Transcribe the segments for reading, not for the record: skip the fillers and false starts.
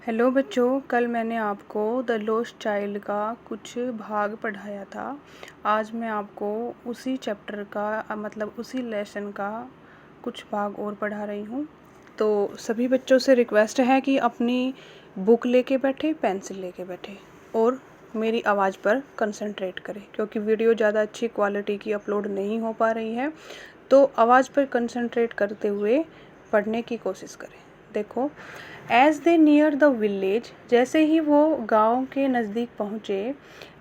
Hello बच्चों, कल मैंने आपको द लॉस्ट चाइल्ड का कुछ भाग पढ़ाया था। आज मैं आपको उसी चैप्टर का मतलब उसी लेसन का कुछ भाग और पढ़ा रही हूँ। तो सभी बच्चों से रिक्वेस्ट है कि अपनी बुक लेके बैठे, पेंसिल लेके बैठे और मेरी आवाज़ पर कंसंट्रेट करें, क्योंकि वीडियो ज़्यादा अच्छी क्वालिटी की अपलोड नहीं हो पा रही है। तो आवाज़ पर कंसंट्रेट करते हुए पढ़ने की कोशिश करें। देखो, as they near the village, जैसे ही वो गांव के नज़दीक पहुँचे,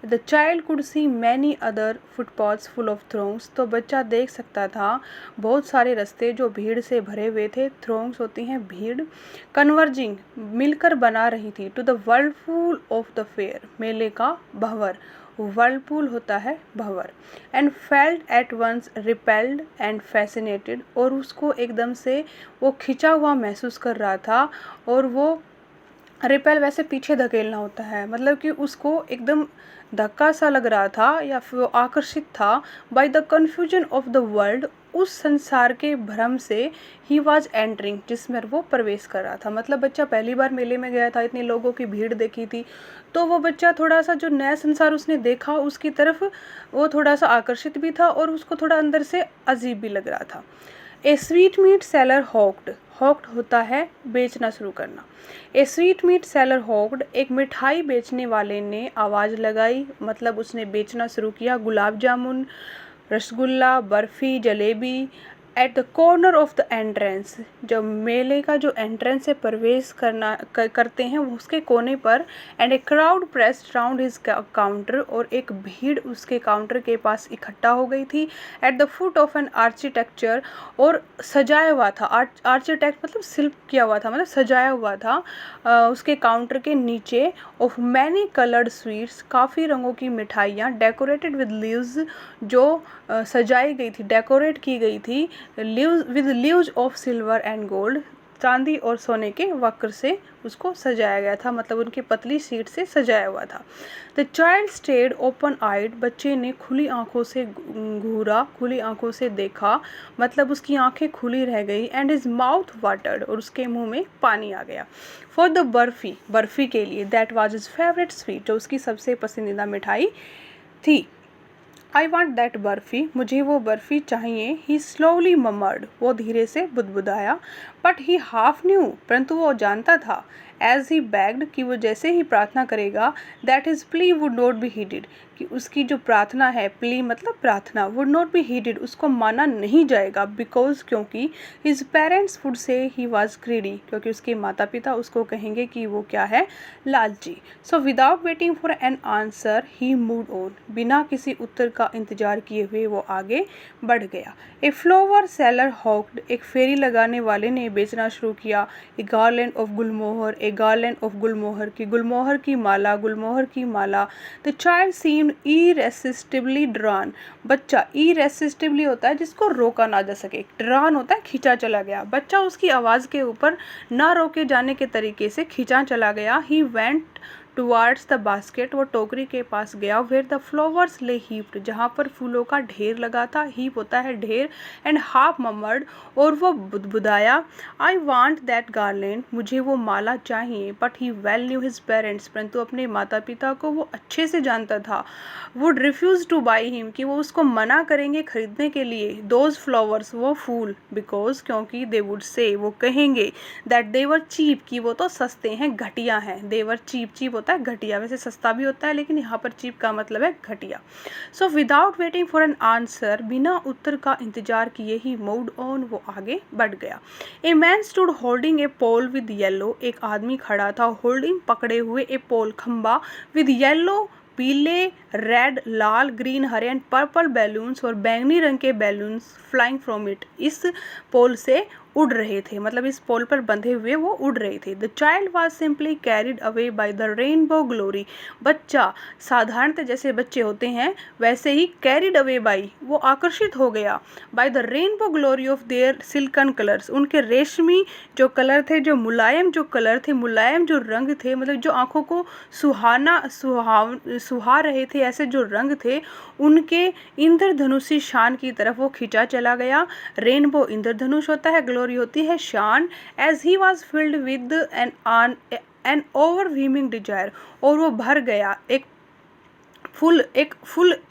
the child could see many other footpaths full of throngs, तो बच्चा देख सकता था बहुत सारे रास्ते जो भीड़ से भरे हुए थे। थ्रोंग्स होती हैं भीड़। कन्वर्जिंग, मिलकर बना रही थी, to the whirlpool of the fair, मेले का भंवर। वर्लपूल होता है भंवर। And felt at once repelled and fascinated, और उसको एकदम से वो खिंचा हुआ महसूस कर रहा था। और वो रिपेल वैसे पीछे धकेलना होता है, मतलब कि उसको एकदम धक्का सा लग रहा था या फिर वो आकर्षित था by the confusion of the world, उस संसार के भ्रम से ही वॉज एंटरिंग, जिसमें वो प्रवेश कर रहा था। मतलब बच्चा पहली बार मेले में गया था, इतनी लोगों की भीड़ देखी थी, तो वो बच्चा थोड़ा सा जो नया संसार उसने देखा उसकी तरफ वो थोड़ा सा आकर्षित भी था और उसको थोड़ा अंदर से अजीब भी लग रहा था। ए स्वीट मीट सेलर हॉक्ड, हॉक्ड होता है बेचना शुरू करना। ए स्वीट मीट सेलर हॉक्ड, एक मिठाई बेचने वाले ने आवाज़ लगाई, मतलब उसने बेचना शुरू किया। Gulab jamun, rasgulla, barfi, jalebi. At the corner of the entrance, जब मेले का जो एंट्रेंस से प्रवेश करते हैं उसके कोने पर। And a crowd pressed round his counter, और एक भीड़ उसके काउंटर के पास इकट्ठा हो गई थी। At the foot of an architecture, और सजाया हुआ था। आर्किटेक्ट मतलब शिल्प किया हुआ था, मतलब सजाया हुआ था उसके काउंटर के नीचे। ऑफ मैनी कलर्ड स्वीट्स, काफ़ी रंगों की मिठाइयाँ। डेकोरेटेड विद लीव्स, जो सजाई गई थी, डेकोरेट की गई थी leaves with leaves of silver and gold, चांदी और सोने के वक्र से उसको सजाया गया था, मतलब उनकी पतली सीट से सजाया हुआ था। द चाइल्ड स्टेड ओपन आइड, बच्चे ने खुली आंखों से घूरा, खुली आंखों से देखा, मतलब उसकी आंखें खुली रह गई। एंड हिज माउथ वाटर्ड, और उसके मुंह में पानी आ गया। फॉर द बर्फ़ी, बर्फ़ी के लिए। That was his favourite sweet, जो उसकी सबसे पसंदीदा मिठाई थी। आई वॉन्ट दैट बर्फ़ी, मुझे वो बर्फ़ी चाहिए। ही स्लोली ममर्ड, वो धीरे से बुदबुदाया। बट ही हाफ न्यू, परंतु वो जानता था। एज ही बैग्ड, कि वो जैसे ही प्रार्थना करेगा, that his plea would not be heeded, कि उसकी जो प्रार्थना है, प्ली मतलब प्रार्थना, वुड नॉट बी हीडेड, उसको माना नहीं जाएगा। बिकॉज, क्योंकि his parents would say he was greedy, क्योंकि उसके माता पिता उसको कहेंगे कि वो क्या है, लालची। So without waiting for an answer he moved on, बिना किसी उत्तर का इंतजार किए हुए वो आगे बढ़ गया। ए फ्लावर सेलर हॉक्ड, एक फेरी लगाने वाले ने बेचना शुरू किया। A garland of gulmohar, a garland of gulmohar की, गुलमोहर की माला, गुलमोहर की माला। The child seemed irresistibly drawn, बच्चा इरेसिस्टिबली होता है जिसको रोका ना जा सके, ड्रॉन होता है खींचा चला गया। बच्चा उसकी आवाज़ के ऊपर ना रोके जाने के तरीके से खींचा चला गया। He went towards the basket, वो टोकरी के पास गया। वेयर द फ्लावर्स ले हीप्ड, जहाँ पर फूलों का ढेर लगा था। हीप होता है ढेर। एंड हाफ ममर्ड, और वो बुदबुदाया। आई वांट दैट गार्लैंड, मुझे वो माला चाहिए। But he well new his parents, परंतु अपने माता पिता को वो अच्छे से जानता था। Would refuse two by him, कि वो उसको मना करेंगे खरीदने के लिए दोज फ्लावर्स, वो फूल। बिकॉज, क्योंकि दे वुड से, वो कहेंगे, दैट दे वर चीप, कि वो तो सस्ते हैं, घटिया हैं। दे वर चीप, चीप होता है घटिया, वैसे सस्ता भी होता है लेकिन यहाँ पर चीप का मतलब है घटिया। So without waiting for an answer, बिना उत्तर का इंतजार किए ही मूव्ड ऑन, वो आगे बढ़ गया। A man stood holding a pole with yellow, एक आदमी खड़ा था होल्डिंग पकड़े हुए ए पोल, खंबा, विद येलो, पीले, red, Lal, green, Hare and purple balloons, और बैंगनी रंग के बैलून्स फ्लाइंग फ्रॉम इट, इस पोल से उड़ रहे थे, मतलब इस पोल पर बंधे हुए वो उड़ रहे थे। The child was simply carried away by the rainbow glory, बच्चा साधारणतः जैसे बच्चे होते हैं वैसे ही कैरिड अवे बाई, वो आकर्षित हो गया। By the rainbow glory of their silken colours, उनके रेशमी जो कलर थे, जो मुलायम जो कलर थे, मुलायम जो रंग थे, मतलब जो आंखों को सुहा रहे थे, ऐसे जो रंग थे, उनके इंद्रधनुषी शान की तरफ वो खींचा चला गया। रेनबो इंद्रधनुष होता है, ग्लोरी रही होती है शान, as he was filled with an overwhelming desire, और वो भर गया एक फुल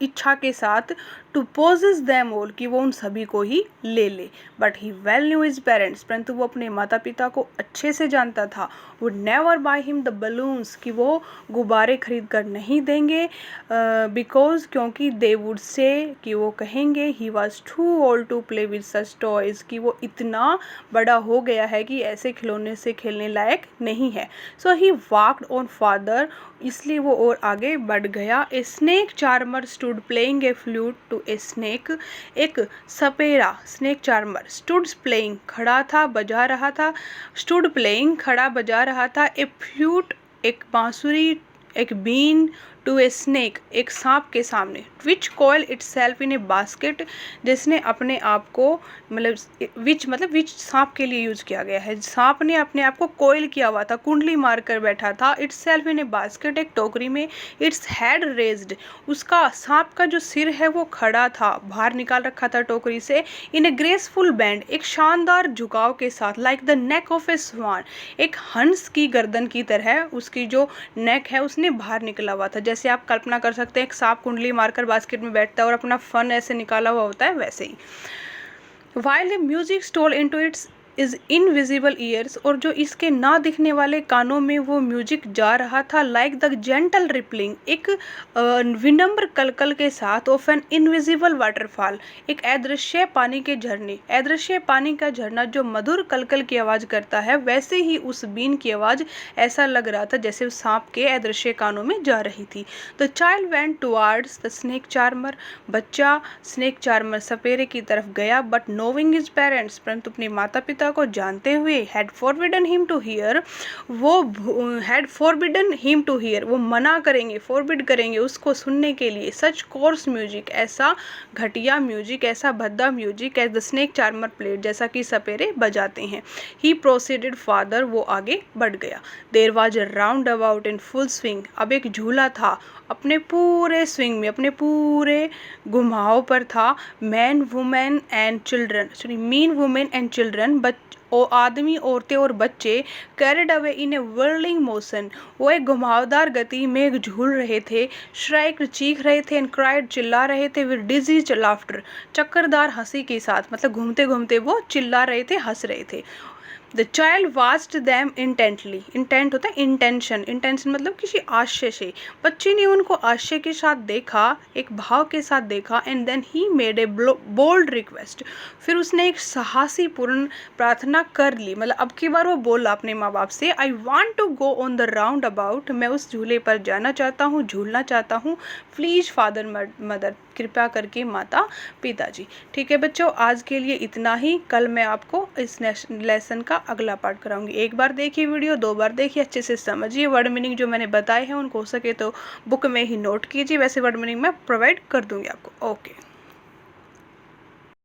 इच्छा के साथ, टू पोजेस दैम ऑल, कि वो उन सभी को ही ले ले। But he well new his parents, परंतु वो अपने माता पिता को अच्छे से जानता था, would never by him the balloons, कि वो गुब्बारे खरीद कर नहीं देंगे, बिकॉज क्योंकि दे वुड से, कि वो कहेंगे, he was too old to play with such toys, कि वो इतना बड़ा हो गया है कि ऐसे खिलौने से खेलने लायक नहीं है। So he walked on farther, इसलिए वो और आगे बढ़ गया। A snake charmer stood playing a flute to a snake, एक सपेरा स्नेक चार्मर, स्टूड प्लेइंग खड़ा था बजा रहा था, स्टूड प्लेइंग खड़ा बजा रहा था, ए फ्लूट एक बांसुरी, एक बीन, टू ए स्नेक एक सांप के सामने, which coil itself in a basket, जिसने अपने आप को विच सांप के लिए यूज किया गया है, सांप ने अपने आप को कोयल किया हुआ था, कुंडली मार कर बैठा था, it's self in a basket एक टोकरी में, इट्स हेड रेज्ड, उसका सांप का जो सिर है वो खड़ा था, बाहर निकाल रखा था टोकरी से, इन ए ग्रेसफुल बैंड एक शानदार झुकाव के साथ, लाइक द नेक ऑफ ए स्वान एक हंस की गर्दन की तरह उसकी जो नेक है उसने बाहर निकला हुआ था। जैसे आप कल्पना कर सकते हैं एक सांप कुंडली मारकर बास्केट में बैठता है और अपना फन ऐसे निकाला हुआ होता है, वैसे ही। While the music stole into its is invisible years, और जो इसके ना दिखने वाले कानों में वो म्यूजिक जा रहा था, लाइक द जेंटल रिपलिंग एक विनम्र कलकल के साथ, ऑफ एन इनविजिबल वाटरफॉल एक अदृश्य पानी के झरने, अदृश्य पानी का झरना जो मधुर कलकल की आवाज़ करता है, वैसे ही उस बीन की आवाज़ ऐसा लग रहा था जैसे उस सांप के अदृश्य कानों में जा रही थी। The child went towards the snake charmer, बच्चा स्नेक चार्मर सपेरे की तरफ गया, बट नोविंग हिज पेरेंट्स, परंतु अपने माता पिता को जानते हुए, had forbidden him to hear, वो मना करेंगे, फॉरबिड करेंगे उसको सुनने के लिए, सच कोर्स म्यूजिक ऐसा घटिया म्यूजिक, ऐसा भद्दा music, as the snake charmer played जैसा कि सपेरे बजाते हैं। ही प्रोसीडेड फादर, वो आगे बढ़ गया। There was a roundabout in full swing, अब एक झूला था अपने पूरे स्विंग में, अपने पूरे घुमाव पर था। मीन वुमेन एंड चिल्ड्रन आदमी, औरतें और बच्चे, carried away in A whirling motion, वो एक घुमावदार गति में एक झूल रहे थे, श्राइक चीख रहे थे, एंड क्राइड चिल्ला रहे थे, विद डिजीज लाफ्टर चक्करदार हंसी के साथ, मतलब घूमते घूमते वो चिल्ला रहे थे, हंस रहे थे। The child watched them intently, intent होता है इंटेंशन, इंटेंशन मतलब किसी आशय से, बच्चे ने उनको आशय के साथ देखा, एक भाव के साथ देखा, and then he made a bold request, फिर उसने एक साहसी पूर्ण प्रार्थना कर ली, मतलब अब की बार वो बोला अपने माँ बाप से, I want to go on the roundabout, मैं उस झूले पर जाना चाहता हूँ, झूलना चाहता हूँ, प्लीज फादर मदर, कृपया करके माता पिताजी। ठीक है बच्चों, आज के लिए इतना ही, कल मैं आपको इस लेसन का अगला पार्ट कराऊंगी। एक बार देखिए वीडियो, 2 बार देखिए, अच्छे से समझिए, वर्ड मीनिंग जो मैंने बताए हैं उनको हो सके तो बुक में ही नोट कीजिए, वैसे वर्ड मीनिंग मैं प्रोवाइड कर दूंगी आपको। ओके।